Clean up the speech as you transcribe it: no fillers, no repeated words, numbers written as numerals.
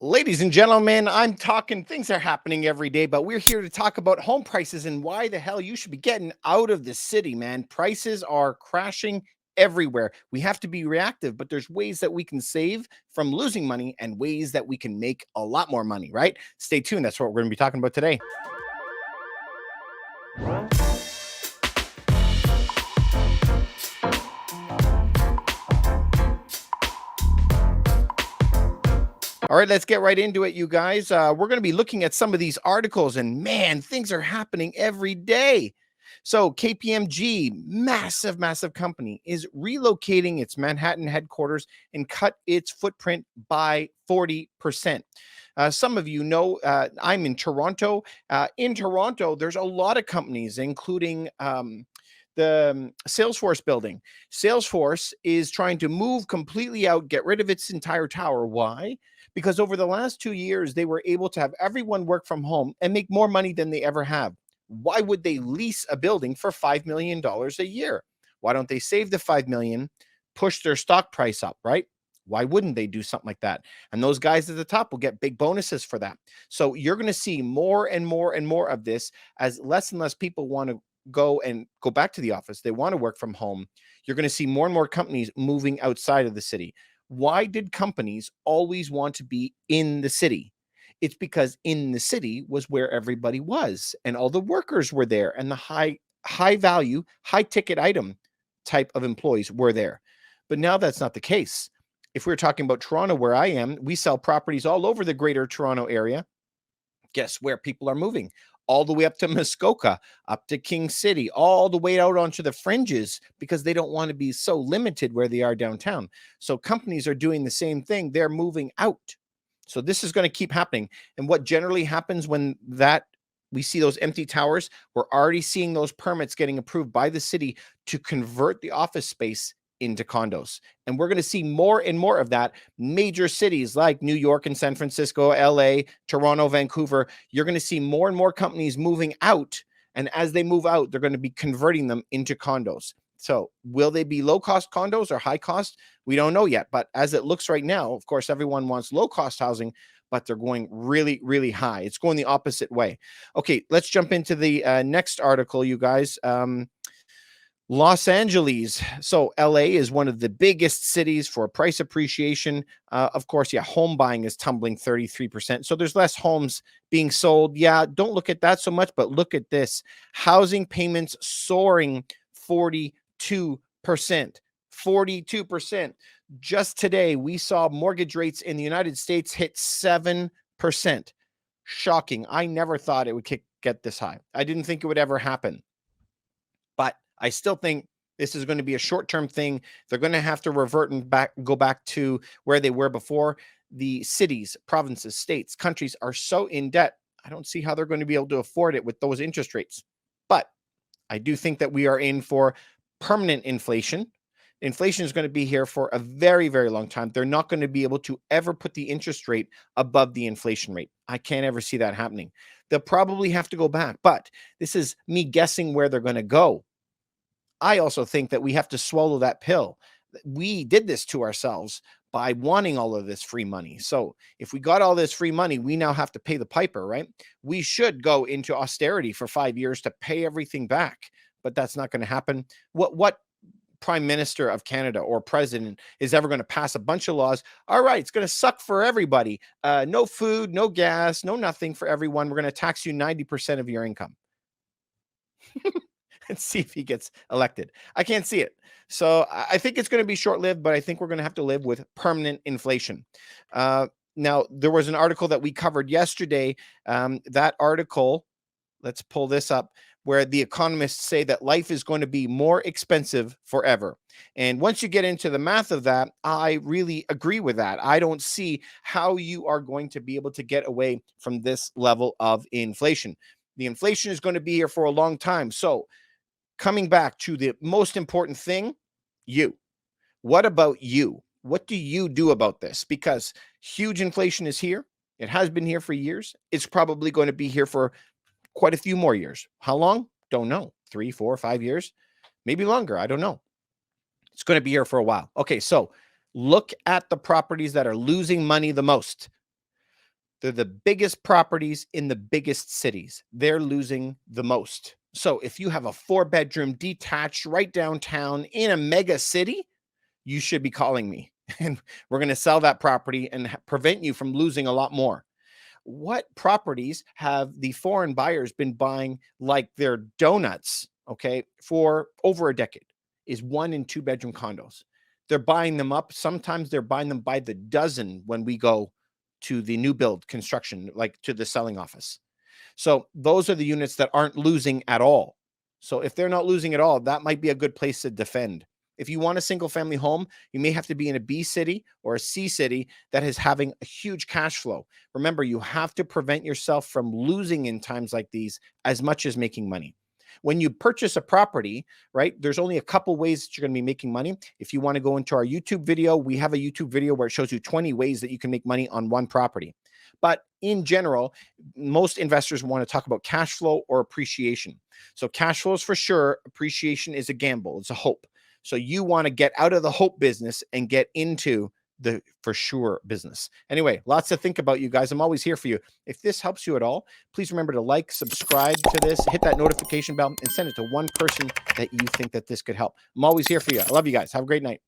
Ladies and gentlemen, I'm talking things are happening every day, but we're here to talk about home prices and why the hell you should be getting out of the city, man. Prices are crashing everywhere. We have to be reactive, but there's ways that we can save from losing money and ways that we can make a lot more money, right? Stay tuned. That's what we're going to be talking about today. All right, let's get right into it, you guys. We're going to be looking at some of these articles, and man, things are happening every day. So, KPMG, massive company, is relocating its Manhattan headquarters and cut its footprint by 40%. Some of you know I'm in Toronto. In Toronto, there's a lot of companies, including the Salesforce building. Salesforce is trying to move completely out, get rid of its entire tower. Why? Because over the last 2 years, they were able to have everyone work from home and make more money than they ever have. Why would they lease a building for $5 million a year? Why don't they save the 5 million, push their stock price up, right? Why wouldn't they do something like that? And those guys at the top will get big bonuses for that. So you're going to see more and more of this as less and less people want to go back to the office. They want to work from home. You're going to see more and more companies moving outside of the city. Why did companies always want to be in the city? It's because in the city was where everybody was and all the workers were there and the high value, high ticket item type of employees were there. But now that's not the case. If we're talking about Toronto, where I am, we sell properties all over the greater Toronto area. Guess where people are moving? All the way up to Muskoka, up to King City, all the way out onto the fringes because they don't want to be so limited where they are downtown. So companies are doing the same thing. They're moving out. So this is going to keep happening. And what generally happens when that we see those empty towers, we're already seeing those permits getting approved by the city to convert the office space into condos. And we're going to see more and more of that. Major cities like New York and San Francisco, LA, Toronto, Vancouver, you're going to see more and more companies moving out. And as they move out, they're going to be converting them into condos. So will they be low cost condos or high cost? We don't know yet. But as it looks right now, of course, everyone wants low cost housing, but they're going really high. It's going the opposite way. Okay, let's jump into the next article, you guys. Los Angeles. So LA is one of the biggest cities for price appreciation. Of course, yeah, home buying is tumbling 33%. So there's less homes being sold. Yeah, don't look at that so much, but look at this. Housing payments soaring 42%. 42%. Just today, we saw mortgage rates in the United States hit 7%. Shocking. I never thought it would get this high. I didn't think it would ever happen. But I still think this is going to be a short-term thing. They're going to have to revert and go back to where they were before. The cities, provinces, states, countries are so in debt. I don't see how they're going to be able to afford it with those interest rates. But I do think that we are in for permanent inflation. Inflation is going to be here for a very long time. They're not going to be able to ever put the interest rate above the inflation rate. I can't ever see that happening. They'll probably have to go back, but this is me guessing where they're going to go. I also think that we have to swallow that pill. We did this to ourselves by wanting all of this free money. So if we got all this free money, we now have to pay the piper, right? We should go into austerity for 5 years to pay everything back, but that's not going to happen. What prime minister of Canada or president is ever going to pass a bunch of laws? All right, it's going to suck for everybody. No food, no gas, no nothing for everyone. We're going to tax you 90% of your income. And see if he gets elected. I can't see it. So I think it's going to be short-lived, but I think we're going to have to live with permanent inflation. Now, there was an article that we covered yesterday. That article, let's pull this up, where the economists say that life is going to be more expensive forever. And once you get into the math of that, I really agree with that. I don't see how you are going to be able to get away from this level of inflation. The inflation is going to be here for a long time. So coming back to the most important thing, you. What about you? What do you do about this? Because huge inflation is here. It has been here for years. It's probably going to be here for quite a few more years. How long? Don't know. 3, 4, 5 years, maybe longer. I don't know. It's going to be here for a while. Okay, so look at the properties that are losing money the most. They're the biggest properties in the biggest cities. They're losing the most. So if you have a 4-bedroom detached right downtown in a mega city, you should be calling me and we're going to sell that property and prevent you from losing a lot more. What properties have the foreign buyers been buying like they're donuts, okay, for over a decade? Is 1 and 2 bedroom condos. They're buying them up. Sometimes they're buying them by the dozen when we go to the new build construction, like to the selling office. So those are the units that aren't losing at all. So if they're not losing at all, that might be a good place to defend. If you want a single family home, you may have to be in a B city or a C city that is having a huge cash flow. Remember, you have to prevent yourself from losing in times like these as much as making money. When you purchase a property, right, there's only a couple ways that you're going to be making money. If you want to go into our YouTube video, we have a YouTube video where it shows you 20 ways that you can make money on one property. But in general, most investors want to talk about cash flow or appreciation. So cash flow is for sure. Appreciation is a gamble. It's a hope. So you want to get out of the hope business and get into the for sure business. Anyway, lots to think about, you guys. I'm always here for you. If this helps you at all, please remember to like, subscribe to this, hit that notification bell, and send it to one person that you think that this could help. I'm always here for you. I love you guys. Have a great night.